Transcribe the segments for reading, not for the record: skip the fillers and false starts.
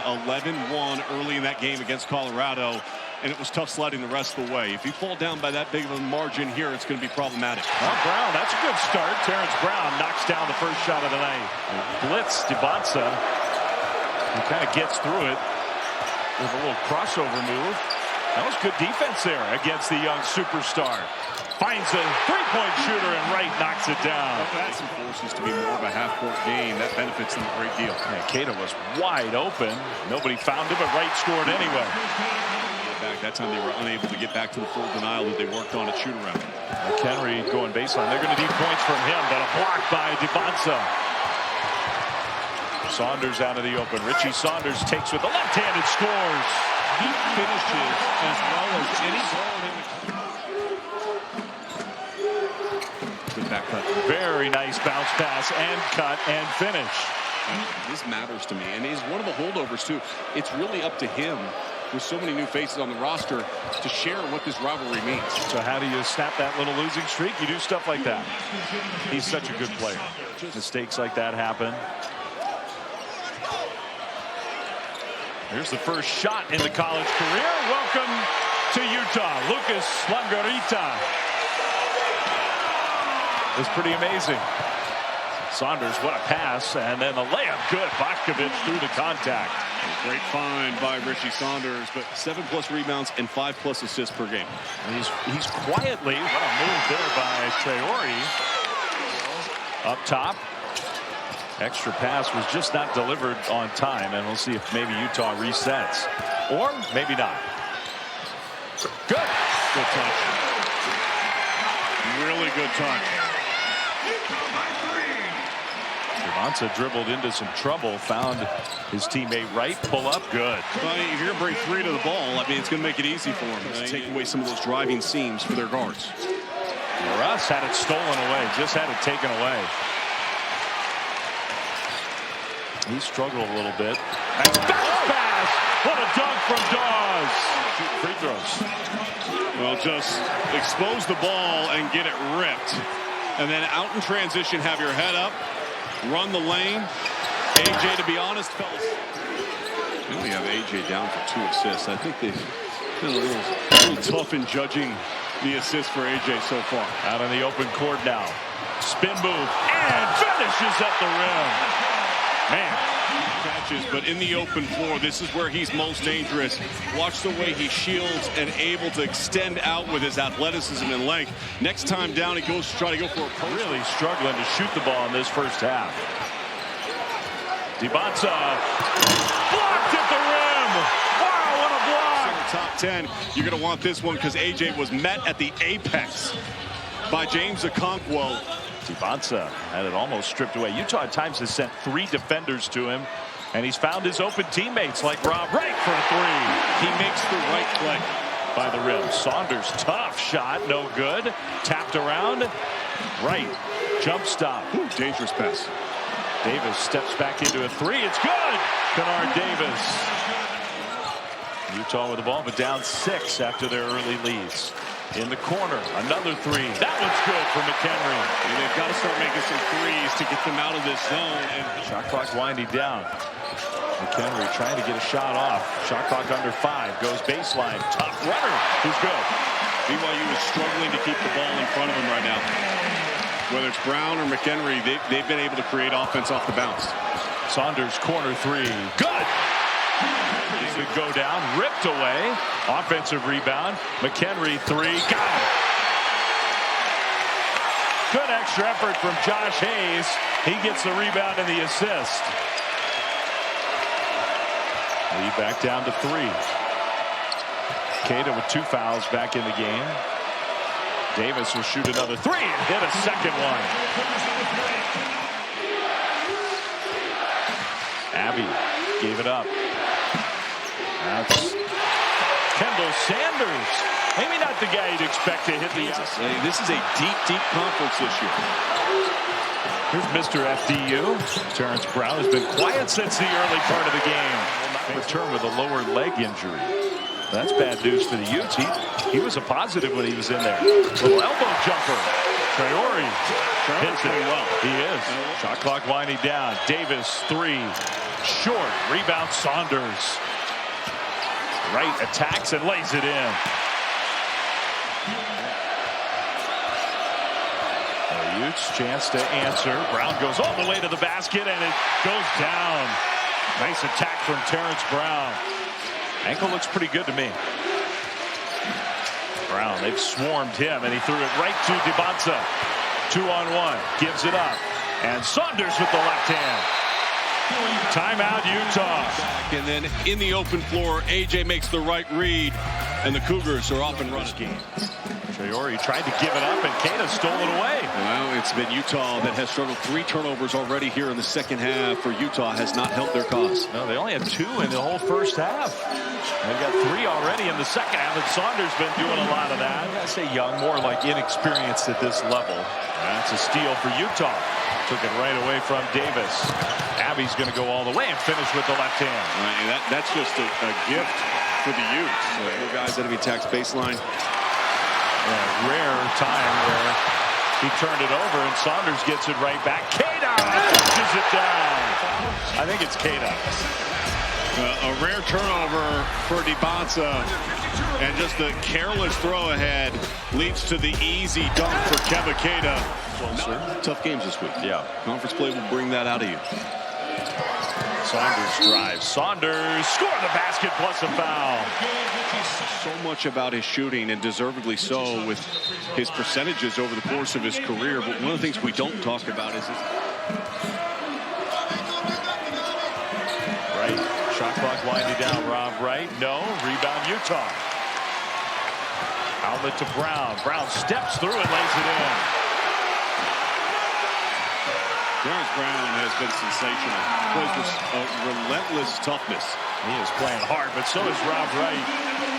11-1 early in that game against Colorado, and it was tough sledding the rest of the way. If you fall down by that big of a margin here, it's going to be problematic. Well, Brown, that's a good start. Terrence Brown knocks down the first shot of the night. Blitz, Dibonsa, who kind of gets through it with a little crossover move. That was good defense there against the young superstar. Finds a three-point shooter and Wright knocks it down. That forces to be more of a half-court game. That benefits them a great deal. Yeah, Keita was wide open. Nobody found him, but Wright scored anyway. That time they were unable to get back to the full denial that they worked on at shoot-around. McHenry going baseline. They're going to need points from him, but a block by Dibonsa. Saunders out of the open. Richie Saunders takes with the left-handed, scores. He finishes as well as any guard in the... Good back cut. Very nice bounce pass and cut and finish. This matters to me, and he's one of the holdovers too. It's really up to him, with so many new faces on the roster, to share what this rivalry means. So how do you snap that little losing streak? You do stuff like that. He's such a good player. Mistakes like that happen. Here's the first shot in the college career. Welcome to Utah, Lucas Longarita. It's pretty amazing. Saunders, what a pass, and then the layup, good. Botkovich through the contact. Great find by Richie Saunders, but 7+ rebounds and 5+ assists per game. And he's quietly, what a move there by Traore. Up top. Extra pass was just not delivered on time, and we'll see if maybe Utah resets. Or maybe not. Good. Good touch. Really good touch. Dibonsa dribbled into some trouble, found his teammate Wright, pull up, good. Well, if you're going to bring 3 to the ball, I mean, it's going to make it easy for them. Take away some of those driving seams for their guards. Russ had it stolen away, just had it taken away. He struggled a little bit. Nice bounce pass! What a dunk from Dawes! Free throws. Well, just expose the ball and get it ripped. And then out in transition, have your head up, run the lane. AJ, to be honest, fellas. We only have AJ down for 2 assists. I think they've been a little tough in judging the assist for AJ so far. Out on the open court now. Spin move and finishes at the rim. Man. Catches, but in the open floor, this is where he's most dangerous. Watch the way he shields and able to extend out with his athleticism and length. Next time down, he goes to try to go for a post. Really struggling to shoot the ball in this first half. Dibonsa blocked at the rim. Wow, what a block. Top 10, you're going to want this one because AJ was met at the apex by James Okonkwo. Dibonsa had it almost stripped away. Utah at times has sent 3 defenders to him, and he's found his open teammates like Rob Wright for a 3. He makes the right play by the rim. Saunders, tough shot, no good. Tapped around. Wright, jump stop. Ooh, dangerous pass. Davis steps back into a 3. It's good. Kennard Davis. Utah with the ball, but down 6 after their early leads. In the corner, another 3. That one's good for McHenry. And they've got to start making some threes to get them out of this zone. And shot clock winding down. McHenry trying to get a shot off. Shot clock under 5. Goes baseline. Tough runner. Who's good. BYU is struggling to keep the ball in front of them right now. Whether it's Brown or McHenry, they've been able to create offense off the bounce. Saunders, corner 3. Good. Could go down, ripped away. Offensive rebound. McHenry 3. Got him. Good extra effort from Josh Hayes. He gets the rebound and the assist. Lead back down to 3. Keita with 2 fouls back in the game. Davis will shoot another 3 and hit a second one. Abbey gave it up. That's Kendall Sanders. Maybe not the guy you'd expect to hit the. This is a deep conference this year. Here's Mr. FDU. Terrence Brown has been quiet since the early part of the game. Return with a lower leg injury. That's bad news for the Utes. He was a positive when he was in there. Little elbow jumper. Traore hits it well. He is. Shot clock winding down. Davis 3. Short. Rebound Saunders. Right attacks and lays it in. The Utes chance to answer. Brown goes all the way to the basket and it goes down. Nice attack from Terrence Brown. Ankle looks pretty good to me. Brown, they've swarmed him and he threw it right to DiBanza. 2-on-1, gives it up. And Saunders with the left hand. Timeout, Utah. And then in the open floor, AJ makes the right read, and the Cougars are off and running. Traore tried to give it up, and Keita stole it away. Well, it's been Utah that has struggled. 3 turnovers already here in the second half for Utah has not helped their cause. No, they only had 2 in the whole first half. They got 3 already in the second half, and Saunders been doing a lot of that. I say young, more like inexperienced at this level. That's a steal for Utah. Took it right away from Davis. Abby's going to go all the way and finish with the left hand. Right, that's just a gift for the Utes. 4 guys that have attacked baseline. Rare time where he turned it over and Saunders gets it right back. Keita pushes it down. I think it's Keita. A rare turnover for DiBanza, and just the careless throw ahead leads to the easy dunk for Kevin Keita. Tough games this week. Yeah. Conference play will bring that out of you. Saunders drives. Saunders score the basket plus a foul. So much about his shooting, and deservedly so, with his percentages over the course of his career. But one of the things we don't talk about is his... Right. Shot clock winding down. Rob Wright. No. Rebound Utah. Outlet to Brown. Brown steps through and lays it in. Terrence Brown has been sensational. Plays with relentless toughness. He is playing hard, but so is Rob Wright.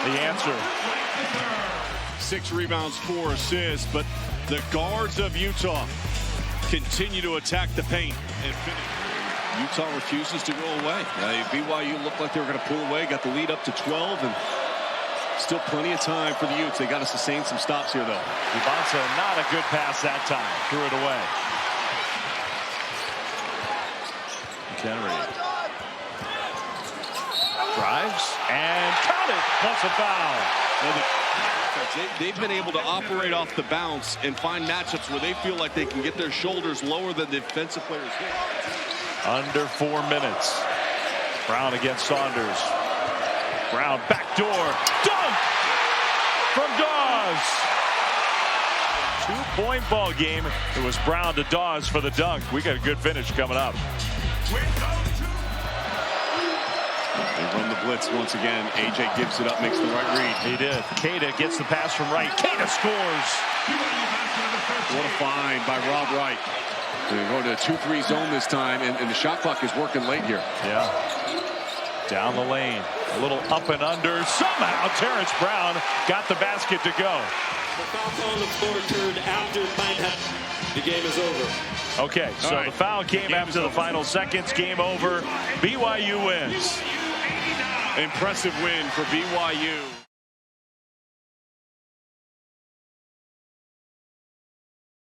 The answer. 6 rebounds, 4 assists, but the guards of Utah continue to attack the paint and finish. Utah refuses to go away. BYU looked like they were going to pull away, got the lead up to 12, and still plenty of time for the Utes. They got to sustain some stops here, though. DiBanza, not a good pass that time. Threw it away. Henry drives and count it plus a foul. Well, they've been able to operate off the bounce and find matchups where they feel like they can get their shoulders lower than the defensive players hit. Under 4 minutes. Brown against Saunders. Brown backdoor dunk from Dawes. 2-point ball game. It was Brown to Dawes for the dunk. We got a good finish coming up. They run the blitz once again. AJ gives it up, makes the right read. He did. Keita gets the pass from Wright. Keita scores. What a find by Rob Wright. They're going to a 2-3 zone this time, and the shot clock is working late here. Yeah. Down the lane. A little up and under. Somehow Terrence Brown got the basket to go. The foul on the floor turned after timeout. The game is over. Okay, so the foul came after the final seconds. Game over. BYU wins. Impressive win for BYU.